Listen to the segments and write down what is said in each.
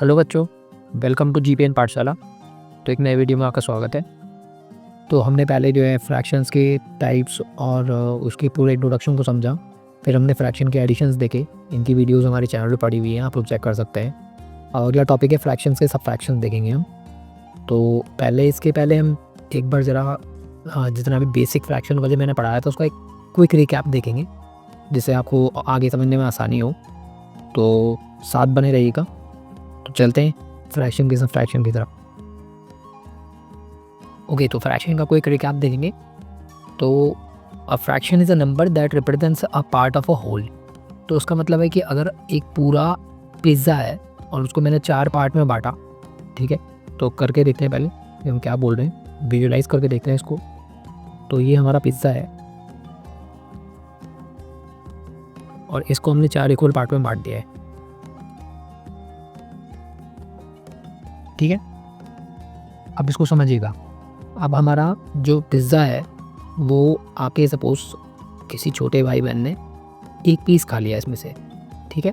Hello बच्चों, welcome to GPN पाठशाला। तो एक नए वीडियो में आपका स्वागत है। तो हमने पहले जो है फ्रैक्शंस के टाइप्स और उसके पूरे इंट्रोडक्शन को समझा। फिर हमने फ्रैक्शन के एडिशंस देखे। इनकी वीडियोस हमारे चैनल पे पड़ी हुई हैं, आप लोग चेक कर सकते हैं। और अगला टॉपिक है फ्रैक्शंस के सबफ्रैक्शंस देखेंगे हम। तो इसके पहले हम एक बार ज़रा जितना भी बेसिक फ्रैक्शन का जो मैंने पढ़ाया था उसका एक क्विक रिकैप देखेंगे, जिससे आपको आगे समझने में आसानी हो। तो साथ बने रहिएगा। तो चलते हैं फ्रैक्शन के सबफ्रैक्शन की तरफ। ओके, तो फ्रैक्शन का कोई रिकैप देखेंगे। तो a fraction is a number that represents a part of a whole. तो उसका मतलब है कि अगर एक पूरा पिज़्ज़ा है और उसको मैंने 4 पार्ट में बांटा, ठीक है, तो करके देखते हैं पहले कि हम क्या बोल रहे हैं, विजुअलाइज करके देखते हैं इसको। तो ये हमारा पिज़्ज़ा है और इसको हमने 4 इक्वल पार्ट में बांट दिया है, ठीक है। अब इसको समझिएगा। अब हमारा जो पिज़्ज़ा है वो आके सपोज़ किसी छोटे भाई बहन ने एक पीस खा लिया इसमें से, ठीक है,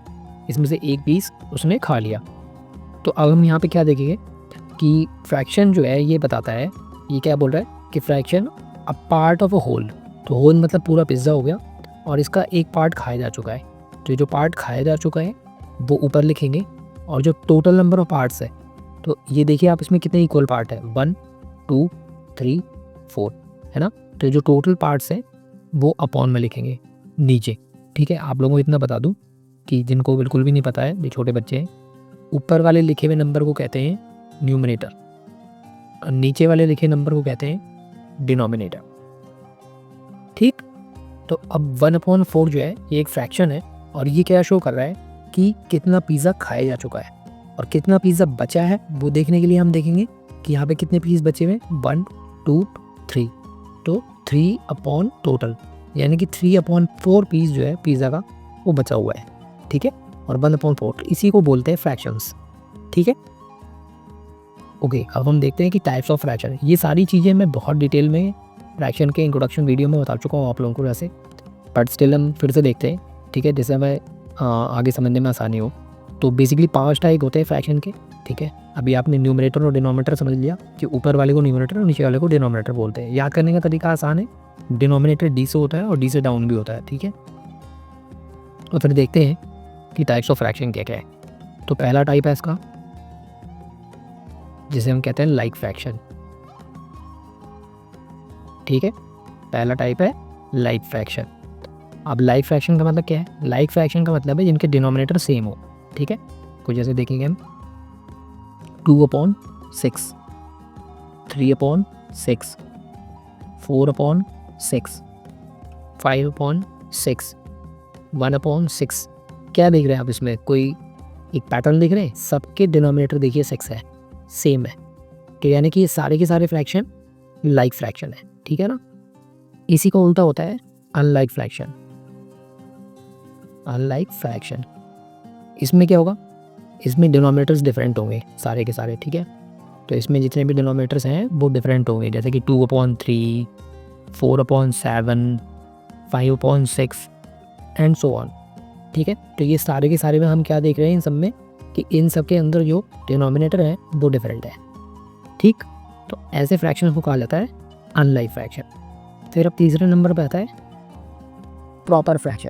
इसमें से एक पीस उसने खा लिया। तो अब हम यहाँ पे क्या देखेंगे कि फ्रैक्शन जो है ये बताता है, ये क्या बोल रहा है कि fraction a part of a whole. तो होल मतलब पूरा पिज़्ज़ा हो गया और इसका एक पार्ट खाया जा चुका है। तो ये जो पार्ट खाया जा चुका है वो ऊपर लिखेंगे, और जो टोटल नंबर ऑफ पार्ट्स है, तो ये देखिए आप इसमें कितने इक्वल पार्ट है, 1 2 3 4, है ना। तो जो टोटल पार्ट्स हैं वो अपॉन में लिखेंगे नीचे, ठीक है। आप लोगों को इतना बता दूं कि जिनको बिल्कुल भी नहीं पता है, जो छोटे बच्चे हैं, ऊपर वाले लिखे हुए नंबर को कहते हैं न्यूमरेटर और नीचे वाले लिखे नंबर को कहते हैं डिनोमिनेटर, ठीक। तो अब 1/4 जो है ये एक फ्रैक्शन है और ये क्या शो कर रहा है कि कितना पिज़्ज़ा खाया जा चुका है और कितना पिज़्ज़ा बचा है। वो देखने के लिए हम देखेंगे कि यहाँ पे कितने पीस बचे हुए, 1 2 3। तो 3 अपॉन टोटल, यानी कि 3/4 पीस जो है पिज़्ज़ा का वो बचा हुआ है, ठीक है। और 1/4 इसी को बोलते हैं फ्रैक्शंस, ठीक है। ओके, अब हम देखते हैं कि टाइप्स ऑफ फ्रैक्शन। ये सारी चीज़ें मैं बहुत डिटेल में फ्रैक्शन के इंट्रोडक्शन वीडियो में बता चुका हूँ आप लोगों को वैसे, बट स्टिल हम फिर से देखते हैं, ठीक है, जिससे हमें आगे समझने में आसानी हो। तो बेसिकली 5 टाइप होते हैं फ्रैक्शन के, ठीक है। अभी आपने न्यूमरेटर और डिनोमिनेटर समझ लिया कि ऊपर वाले को न्यूमरेटर और नीचे वाले को डिनोमिनेटर बोलते हैं। याद करने का तरीका आसान है, डिनोमिनेटर डी से होता है और डी से डाउन भी होता है, ठीक है। तो फिर देखते हैं कि टाइप्स ऑफ फ्रैक्शन क्या क्या है। तो पहला टाइप है इसका, जिसे हम कहते हैं लाइक फ्रैक्शन, ठीक है। पहला टाइप है लाइक फ्रैक्शन। अब लाइक फ्रैक्शन का मतलब क्या है? लाइक फ्रैक्शन का मतलब है जिनके डिनोमिनेटर सेम हो, ठीक है। कुछ जैसे देखेंगे हम 2/6, 3/6, 4/6, 5/6, 1/6। क्या देख रहे हैं आप इसमें? कोई एक पैटर्न देख रहे हैं? सबके डिनोमिनेटर देखिए 6 है, सेम है, तो यानी कि ये सारे के सारे फ्रैक्शन लाइक फ्रैक्शन है, ठीक है ना। इसी को उल्टा होता है अनलाइक फ्रैक्शन। अनलाइक फ्रैक्शन, इसमें क्या होगा? इसमें डिनोमिनेटर्स डिफरेंट होंगे सारे के सारे, ठीक है। तो इसमें जितने भी डिनोमिनेटर्स हैं वो डिफरेंट होंगे, जैसे कि 2/3, 4/7, 5/6 एंड सो ऑन, ठीक है। तो ये सारे के सारे में हम क्या देख रहे हैं इन सब में कि इन सब के अंदर जो डिनोमिनेटर है वो डिफरेंट है, ठीक। तो ऐसे फ्रैक्शन को कहा जाता है अनलाइक फ्रैक्शन। फिर अब तीसरे नंबर पर आता है प्रॉपर फ्रैक्शन।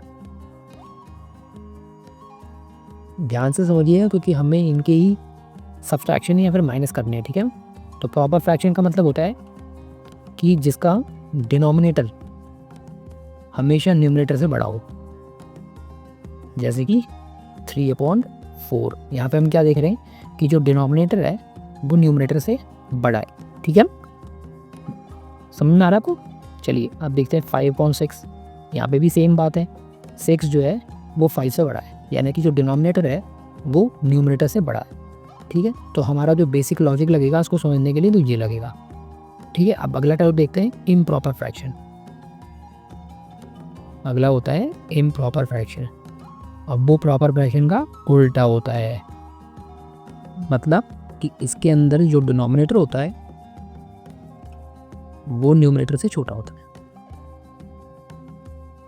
ध्यान से समझिए क्योंकि हमें इनके ही सब्ट्रैक्शन या फिर माइनस करने हैं, ठीक है। तो प्रॉपर फ्रैक्शन का मतलब होता है कि जिसका डिनोमिनेटर हमेशा न्यूमरेटर से बड़ा हो, जैसे कि 3/4। यहाँ पे हम क्या देख रहे हैं कि जो डिनोमिनेटर है वो न्यूमरेटर से बड़ा है, ठीक है। समझ में आ रहा है आपको? चलिए अब देखते हैं 5/6। यहाँ पे भी सेम बात है, 6 जो है वो 5 से बड़ा है, यानी कि जो डिनोमिनेटर है वो न्यूमरेटर से बड़ा है, ठीक है। तो हमारा जो बेसिक लॉजिक लगेगा उसको समझने के लिए तो ये लगेगा, ठीक है। अब अगला टाइप देखते हैं इम्प्रॉपर फ्रैक्शन। अगला होता है इम्प्रॉपर फ्रैक्शन। अब वो प्रॉपर फ्रैक्शन का उल्टा होता है, मतलब कि इसके अंदर जो डिनोमिनेटर होता है वो न्यूमरेटर से छोटा होता है,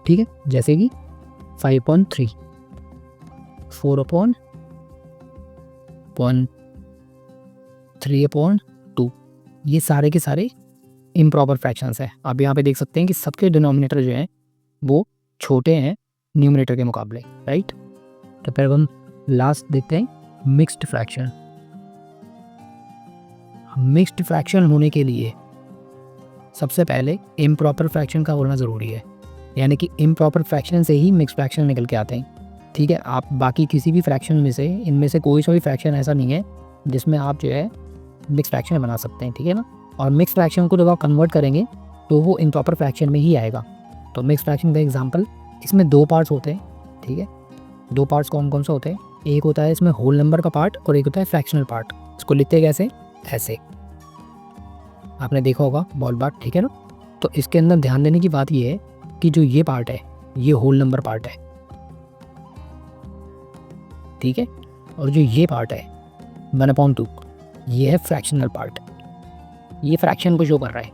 ठीक है। जैसे कि 5/3, 4/6, 3/2। ये सारे के सारे इम्प्रॉपर फ्रैक्शंस हैं। आप यहाँ पे देख सकते हैं कि सबके डिनोमिनेटर जो हैं वो छोटे हैं न्यूमरेटर के मुकाबले, राइट। तो फिर हम लास्ट देखते हैं मिक्स्ड फ्रैक्शन। मिक्स्ड फ्रैक्शन होने के लिए सबसे पहले इम्प्रॉपर फ्रैक्शन का होना ज़रूरी है, यानी कि इम्प्रॉपर फ्रैक्शन से ही मिक्स्ड फ्रैक्शन निकल के आते हैं, ठीक है। आप बाकी किसी भी फ्रैक्शन में से, इनमें से कोई सा भी फ्रैक्शन ऐसा नहीं है जिसमें आप जो है मिक्स फ्रैक्शन बना सकते हैं, ठीक है ना। और मिक्स फ्रैक्शन को जब आप कन्वर्ट करेंगे तो वो इम्प्रॉपर फ्रैक्शन में ही आएगा। तो मिक्स फ्रैक्शन का एग्जांपल, इसमें 2 पार्ट्स होते हैं, ठीक है। 2 पार्ट्स कौन कौन से होते हैं? एक होता है इसमें होल नंबर का पार्ट और एक होता है फ्रैक्शनल पार्ट। इसको लिखते हैं कैसे? ऐसे, आपने देखा होगा बॉल बार, ठीक है ना। तो इसके अंदर ध्यान देने की बात ये है कि जो ये पार्ट है ये होल नंबर पार्ट है, ठीक है। और जो ये पार्ट है 1/2 ये है फ्रैक्शनल पार्ट, ये फ्रैक्शन को शो कर रहा है,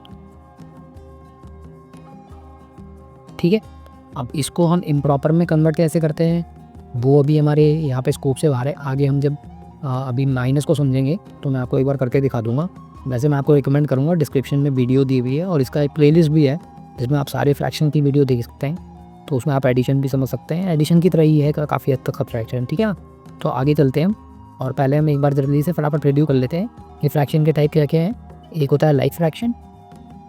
ठीक है। अब इसको हम इम्प्रॉपर में कन्वर्ट कैसे करते हैं वो अभी हमारे यहाँ पे स्कोप से बाहर है। आगे हम जब अभी माइनस को समझेंगे तो मैं आपको एक बार करके दिखा दूंगा। वैसे मैं आपको रिकमेंड करूँगा, डिस्क्रिप्शन में वीडियो दी हुई है और इसका एक प्लेलिस्ट भी है जिसमें आप सारे फ्रैक्शन की वीडियो देख सकते हैं। तो उसमें आप एडिशन भी समझ सकते हैं, एडिशन की तरह ही है काफ़ी हद तक का फ्रैक्शन, ठीक है ना। तो आगे चलते हैं हम, और पहले हम एक बार जल्दी से फटाफट रिव्यू कर लेते हैं कि फ्रैक्शन के टाइप क्या क्या हैं। एक होता है लाइक फ्रैक्शन,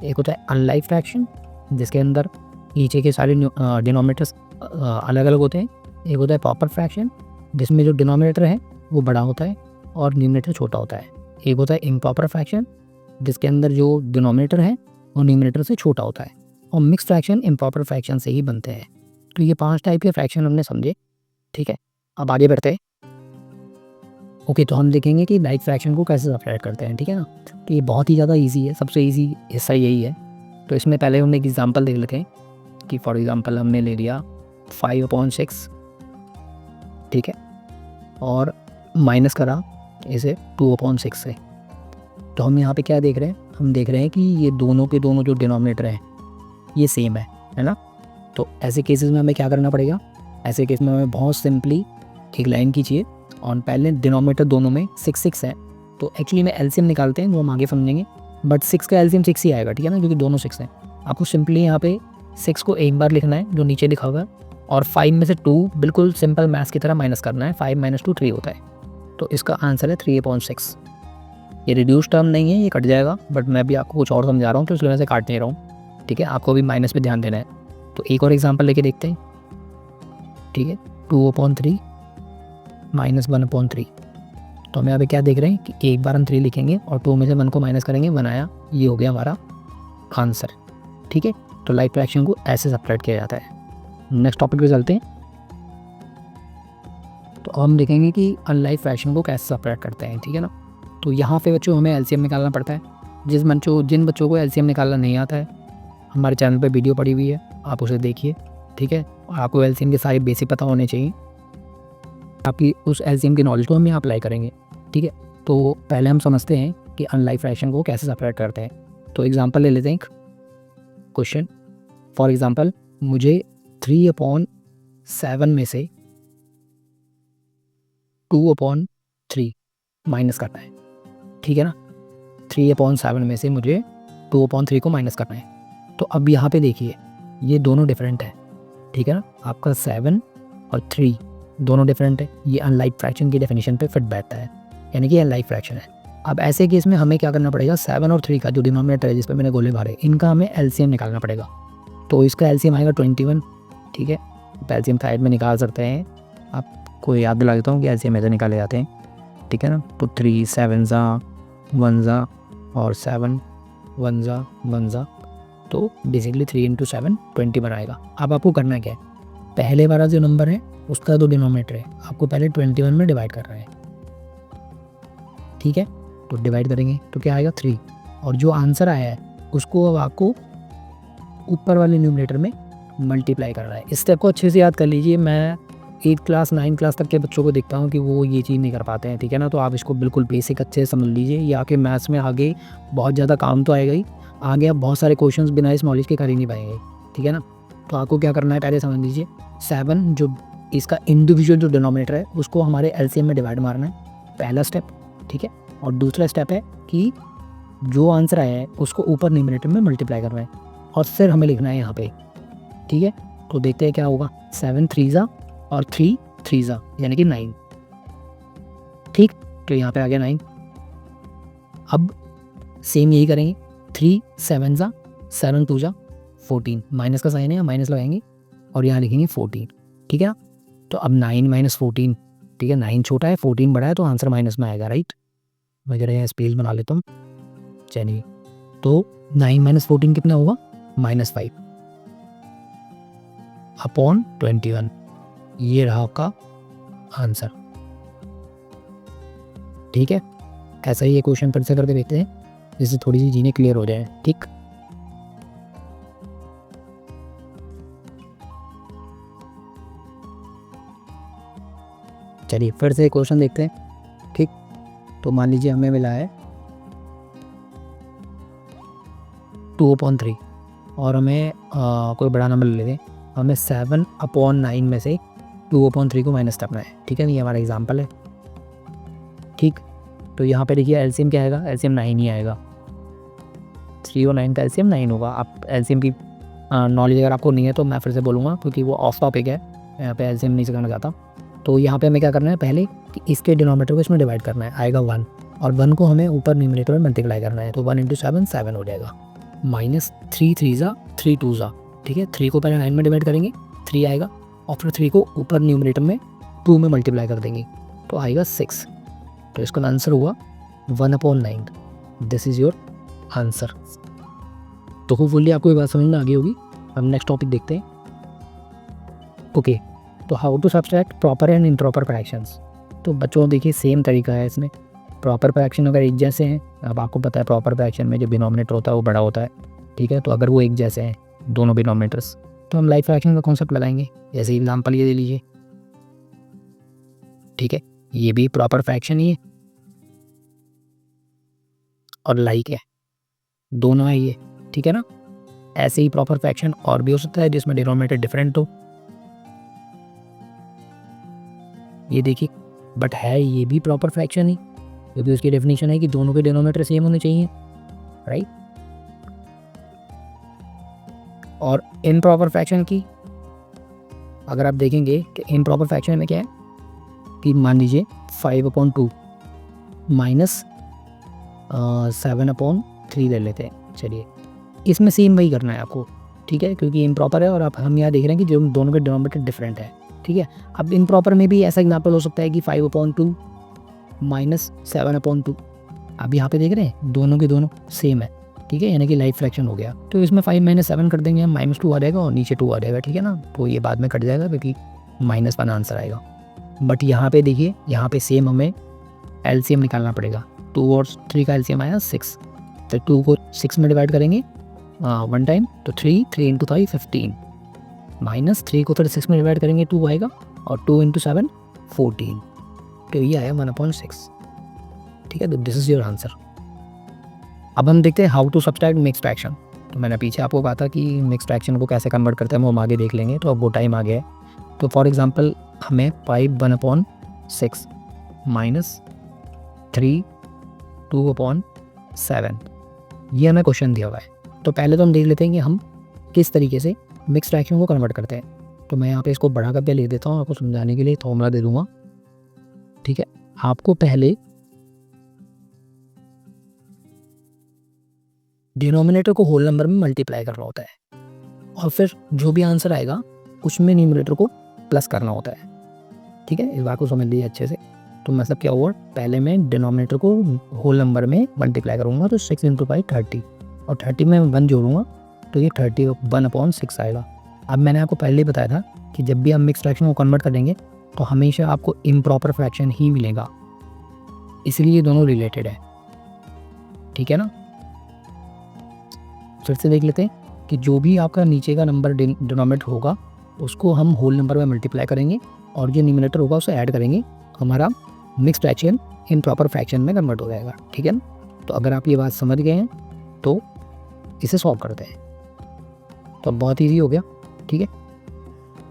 एक होता है अनलाइक फ्रैक्शन जिसके अंदर नीचे के सारे डिनोमिनेटर्स अलग अलग होते हैं। एक होता है प्रॉपर फ्रैक्शन जिसमें जो डिनोमिनेटर है वो बड़ा होता है और न्यूमरेटर छोटा होता है। एक होता है इम्प्रॉपर फ्रैक्शन जिसके अंदर जो डिनोमिनेटर है वो न्यूमरेटर से छोटा होता है। और मिक्स फ्रैक्शन इम्प्रॉपर फ्रैक्शन से ही बनते हैं। तो ये 5 टाइप के फ्रैक्शन हमने समझे, ठीक है। अब आगे बढ़ते हैं। ओके, तो हम देखेंगे कि लाइक फ्रैक्शन को कैसे सब्ट्रैक्ट करते हैं, ठीक है ना। तो ये बहुत ही ज़्यादा ईजी है, सबसे ईजी हिस्सा यही है। तो इसमें पहले हमने एक एग्जाम्पल देख लेते हैं कि फॉर एग्ज़ाम्पल हमने ले लिया 5/6, ठीक है, और माइनस करा इसे 2/6 से। तो हम यहाँ पे क्या देख रहे हैं? हम देख रहे हैं कि ये दोनों के दोनों जो डिनोमिनेटर हैं ये सेम है ना। तो ऐसे केसेस में हमें क्या करना पड़ेगा? ऐसे केस में हमें बहुत सिंपली एक लाइन खींचिए और पहले डिनोमिनेटर दोनों में 6 है, तो एक्चुअली में एलसीएम निकालते हैं, वो हम आगे समझेंगे। बट 6 का एलसीएम 6 ही आएगा, ठीक है ना, क्योंकि दोनों 6 हैं। आपको सिंपली यहाँ पे 6 को एक बार लिखना है जो नीचे लिखा हुआ है, और 5 में से 2 बिल्कुल सिंपल मैथ्स की तरह माइनस करना है। 5 - 2 3 होता है। तो इसका आंसर है 3/6। ये रिड्यूस टर्म नहीं है, ये कट जाएगा, बट मैं भी आपको कुछ और समझा रहा हूँ तो इसलिए मैं से काट नहीं रहा हूँ, ठीक है। आपको भी माइनस पे ध्यान देना है। तो एक और एग्जांपल लेके देखते हैं, ठीक है। 2/3 - 1/3। तो हम यहाँ पे क्या देख रहे हैं कि एक बार हम 3 लिखेंगे और 2 में से 1 को माइनस करेंगे, 1 आया, ये हो गया हमारा आंसर, ठीक है। तो लाइक फ्रैक्शन को ऐसे सब्ट्रैक्ट किया जाता है। नेक्स्ट टॉपिक पे चलते हैं। तो हम देखेंगे कि अनलाइक फ्रैक्शन को कैसे सब्ट्रैक्ट करते हैं, ठीक है ना। तो यहाँ पे बच्चों हमें एलसीएम निकालना पड़ता है। जिन बच्चों को एलसीएम निकालना नहीं आता है, हमारे चैनल पे वीडियो पड़ी हुई है, आप उसे देखिए, ठीक है। और आपको एलसीएम के सारे बेसिक पता होने चाहिए। आपकी उस एलसीएम की नॉलेज को हम यहाँ अप्लाई करेंगे, ठीक है। तो पहले हम समझते हैं कि अनलाइक फ्रैक्शन को कैसे सब्ट्रैक्ट करते हैं। तो एग्जाम्पल ले लेते हैं, एक क्वेश्चन। फॉर एग्जाम्पल मुझे 3/7 में से 2/3 माइनस करना है, ठीक है ना। 3/7 में से मुझे 2/3 को माइनस करना है। तो अब यहाँ पे देखिए ये दोनों डिफरेंट है, ठीक है ना। आपका 7 और 3 दोनों डिफरेंट है। ये अनलाइक फ्रैक्शन की डेफिनेशन पे फिट बैठता है, यानी कि अनलाइक फ्रैक्शन है। अब ऐसे केस में हमें क्या करना पड़ेगा? 7 और 3 का जो डिनोमिनेटर है, जिस पर मैंने गोले मारे, इनका हमें एलसीएम निकालना पड़ेगा। तो इसका एलसीएम आएगा 21, ठीक है। एलसीएम साइड में निकाल सकते हैं। आपको याद दिला देता हूँ कि एलसीएम ऐसे निकाले जाते हैं, ठीक है ना। तो 3 7 1 और 7 1 तो बेसिकली 3 × 7 20 बनाएगा। अब आपको करना क्या है? पहले वाला जो नंबर है उसका जो डिनोमिनेटर है आपको पहले 21 में डिवाइड करना है, ठीक है। तो डिवाइड करेंगे तो क्या आएगा? 3। और जो आंसर आया है उसको अब आपको ऊपर वाले न्यूमरेटर में मल्टीप्लाई करना है। इस स्टेप को अच्छे से याद कर लीजिए। मैं 8 क्लास 9 क्लास तक के बच्चों को देखता हूँ कि वो ये चीज़ नहीं कर पाते हैं, ठीक है ना। तो आप इसको बिल्कुल बेसिक अच्छे से समझ लीजिए। ये आपके मैथ्स में आगे बहुत ज़्यादा काम तो आएगा ही, आगे आप बहुत सारे क्वेश्चंस बिना इस नॉलेज के कर ही नहीं पाएंगे, ठीक है ना। तो आपको क्या करना है, पहले समझ लीजिए 7 जो इसका इंडिविजुअल जो डिनोमिनेटर है उसको हमारे एलसीएम में डिवाइड मारना है। पहला स्टेप, ठीक है। और दूसरा स्टेप है कि जो आंसर आया है उसको ऊपर न्यूमरेटर में मल्टीप्लाई करना है और फिर हमें लिखना है यहाँ पे, ठीक है। तो देखते हैं क्या होगा। 7 3 और 3 3 यानी कि 9, ठीक। तो यहाँ पे आ गया 9। अब सेम यही करेंगे, 3 7 7 2 14, माइनस का साइन है, माइनस लगाएंगे और यहाँ लिखेंगे 14, ठीक है ना। तो अब 9 माइनस 14, ठीक है। 9 छोटा है, 14 बड़ा है, तो आंसर माइनस में आएगा, राइट। मैं जरा यहाँ स्पेस बना लेता हूँ, चलिए। तो 9 माइनस 14 कितना होगा, -5 अपॉन 21। ये रहा आपका आंसर, ठीक है। ऐसा ही ये क्वेश्चन फिर से करके देखते हैं जिससे थोड़ी सी चीज़ें क्लियर हो जाए, ठीक। चलिए फिर से क्वेश्चन देखते हैं, ठीक। तो मान लीजिए हमें मिला है 2/3 और हमें कोई बड़ा नंबर ले लें। हमें 7/9 में से 2/3 को माइनस करना है, ठीक है। ये हमारा एग्जाम्पल है, ठीक। तो यहाँ पे देखिए एलसीएम क्या आएगा, एलसीएम 9 ही आएगा। 3 और 9 का एलसीएम 9 होगा। आप एलसीएम की नॉलेज अगर आपको नहीं है तो मैं फिर से बोलूँगा, क्योंकि वो ऑफ टॉपिक है, यहाँ पे एलसीएम नहीं सिखाना चाहता। तो यहाँ पे हमें क्या करना है, पहले कि इसके डिनोमिनेटर को इसमें डिवाइड करना है, आएगा 1, और 1 को हमें ऊपर न्यूमरेटर में मल्टीप्लाई करना है। तो 1 × 7 7 हो जाएगा, -3 3 3 2, ठीक है। 3 को पहले 9 में डिवाइड करेंगे, 3 आएगा, और फिर 3 को ऊपर न्यूमरेटर में 2 में मल्टीप्लाई कर देंगे तो आएगा 6। तो इसका आंसर हुआ 1/9। This is your answer. तो होपफुली आपको ये बात समझ में आ गई होगी। हम नेक्स्ट टॉपिक देखते हैं, ओके। तो how to subtract proper and improper fractions. तो बच्चों देखिए सेम तरीका है इसमें। प्रॉपर फ्रैक्शन अगर एक जैसे हैं, अब आपको पता है प्रॉपर फ्रैक्शन में जो डिनोमिनेटर होता है वो बड़ा होता है, ठीक है। तो अगर वो एक जैसे हैं दोनों डिनोमिनेटर्स, तो हम लाइक फ्रैक्शन का कॉन्सेप्ट लगाएंगे। जैसे एग्जाम्पल ये दे लीजिए, ठीक है। ये भी प्रॉपर फ्रैक्शन ही है और लाइक है, दोनों है ये, ठीक है ना। ऐसे ही प्रॉपर फ्रैक्शन और भी हो सकता है जिसमें डिनोमिनेटर डिफरेंट हो, ये देखिए। बट है ये भी प्रॉपर फ्रैक्शन ही, क्योंकि उसकी डेफिनेशन है कि दोनों के डिनोमिनेटर सेम होने चाहिए, राइट। और इम्प्रॉपर फ्रैक्शन की अगर आप देखेंगे कि इम्प्रॉपर फ्रैक्शन में क्या है कि मान लीजिए 5/2 माइनस 7/3 ले लेते हैं। चलिए इसमें सेम वही करना है आपको, ठीक है, क्योंकि इम्प्रॉपर है और आप हम यहाँ देख रहे हैं कि जो दोनों के डिनोमिनेटर डिफरेंट है, ठीक है। अब इम्प्रॉपर में भी ऐसा एग्जाम्पल हो सकता है कि 5/2 माइनस 7/2। अब यहाँ पे देख रहे हैं दोनों के दोनों सेम है, ठीक है, यानी कि लाइक फ्रैक्शन हो गया। तो इसमें 5 - 7 कर देंगे हम, -2 आ जाएगा और नीचे 2 आ जाएगा, ठीक है ना। तो ये बाद में कट जाएगा क्योंकि -1 आंसर आएगा। बट यहाँ पे देखिए, यहाँ पे सेम हमें एलसीएम निकालना पड़ेगा। 2 और 3 का एलसीएम आया 6, तो 2 को 6 में डिवाइड करेंगे 1 टाइम, तो 3 3 × 5 15, माइनस 3 को फिर 6 में डिवाइड करेंगे 2 आएगा, और 2 × 7 14। तो ये आया 1/6, ठीक है। तो दिस इज़ योर आंसर। अब हम देखते हैं how to subtract mixed fraction. तो मैंने पीछे आपको कहा था कि मिक्स्ड फ्रैक्शन को कैसे कन्वर्ट करते हैं, वो हम आगे देख लेंगे। तो अब वो टाइम आ गया है। तो फॉर एग्जांपल हमें 5 1/6 माइनस 3 2/7 ये हमें क्वेश्चन दिया हुआ है। तो पहले तो हम देख लेते हैं कि हम किस तरीके से मिक्स्ड फ्रैक्शन को कन्वर्ट करते हैं। तो मैं यहाँ पे इसको बड़ा करके लिख देता हूँ, आपको समझाने के लिए फॉर्मूला दे दूँगा, ठीक है। आपको पहले डिनोमिनेटर को होल नंबर में मल्टीप्लाई करना होता है और फिर जो भी आंसर आएगा उसमें न्यूमरेटर को प्लस करना होता है, ठीक है। इस बात को समझ लीजिए अच्छे से। तो मतलब क्या हुआ, पहले मैं डिनोमिनेटर को होल नंबर में मल्टीप्लाई करूँगा, तो 6 × 5 30, और 30 में 1 जोड़ूंगा तो ये 31/6 आएगा। अब मैंने आपको पहले ही बताया था कि जब भी हम मिक्स फ्रैक्शन को कन्वर्ट करेंगे तो हमेशा आपको इम्प्रॉपर फ्रैक्शन ही मिलेगा, इसलिए ये दोनों रिलेटेड है, ठीक है ना। फिर से देख लेते हैं कि जो भी आपका नीचे का नंबर डिनोमिनेटर होगा उसको हम होल नंबर में मल्टीप्लाई करेंगे और जो न्यूमरेटर होगा उसे ऐड करेंगे, हमारा मिक्स्ड फ्रैक्शन इम्प्रॉपर फ्रैक्शन में कन्वर्ट हो जाएगा, ठीक है ना। तो अगर आप ये बात समझ गए हैं तो इसे सॉल्व करते हैं। तो बहुत ईजी हो गया, ठीक है।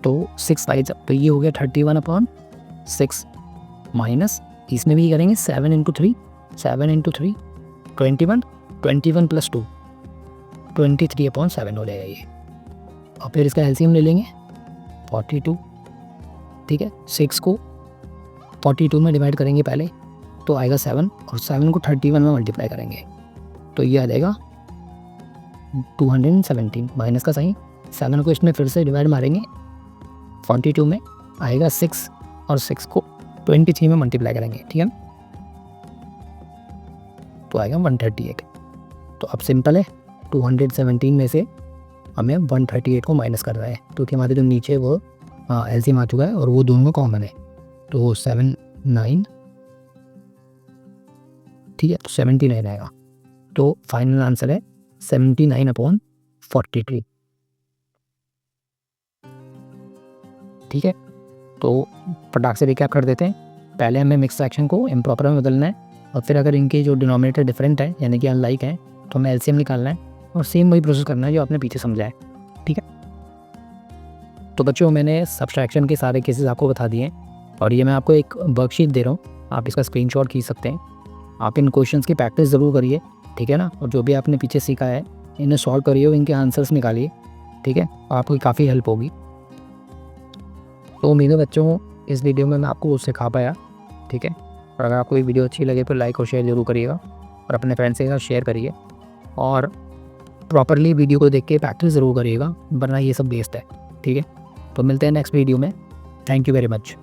तो 6 5 तो ये हो गया 31/6 माइनस इसमें भी करेंगे 7 इंटू 3, 21, 21 प्लस 2 23/7 हो जाएगा ये। और फिर इसका एलसीएम ले लेंगे 42, ठीक है। 6 को 42 में डिवाइड करेंगे पहले तो आएगा 7, और 7 को 31 में मल्टीप्लाई करेंगे तो ये आ जाएगा 217 माइनस का साइन। 7 को इसमें फिर से डिवाइड मारेंगे 42 में आएगा 6, और 6 को 23 में मल्टीप्लाई करेंगे, ठीक है, तो आएगा 138। तो अब सिंपल है, 217 में से हमें 138 को माइनस कर रहा है क्योंकि हमारे जो नीचे वो एलसीएम आ चुका है और वो दोनों का कॉमन है। तो 79, ठीक है, तो 79 आएगा। तो फाइनल आंसर है 79/43, ठीक है। तो फटाक से रिकैप कर देते हैं। पहले हमें मिक्स फ्रैक्शन को इम्प्रॉपर में बदलना है, और फिर अगर इनके जो डिनोमिनेटर डिफरेंट है यानी कि अनलाइक है तो हमें एलसीएम निकालना है, और सेम वही प्रोसेस करना है जो आपने पीछे समझा है, ठीक है। तो बच्चों मैंने सब्सट्रैक्शन के सारे केसेस आपको बता दिए हैं, और ये मैं आपको एक वर्कशीट दे रहा हूँ, आप इसका स्क्रीनशॉट खींच सकते हैं। आप इन क्वेश्चंस की प्रैक्टिस ज़रूर करिए, ठीक है ना, और जो भी आपने पीछे सीखा है इन्हें सॉल्व करिए और इनके आंसर्स निकालिए, ठीक है, आपको काफ़ी हेल्प होगी। तो उम्मीद है बच्चों इस वीडियो में मैं आपको वो सिखा पाया, ठीक है। और अगर आपको ये वीडियो अच्छी लगे तो लाइक और शेयर ज़रूर करिएगा, और अपने फ्रेंड्स के साथ शेयर करिए, और प्रॉपरली वीडियो को देख के प्रैक्टिस ज़रूर करिएगा, वरना ये सब वेस्ट है, ठीक है। तो मिलते हैं नेक्स्ट वीडियो में। Thank you very much.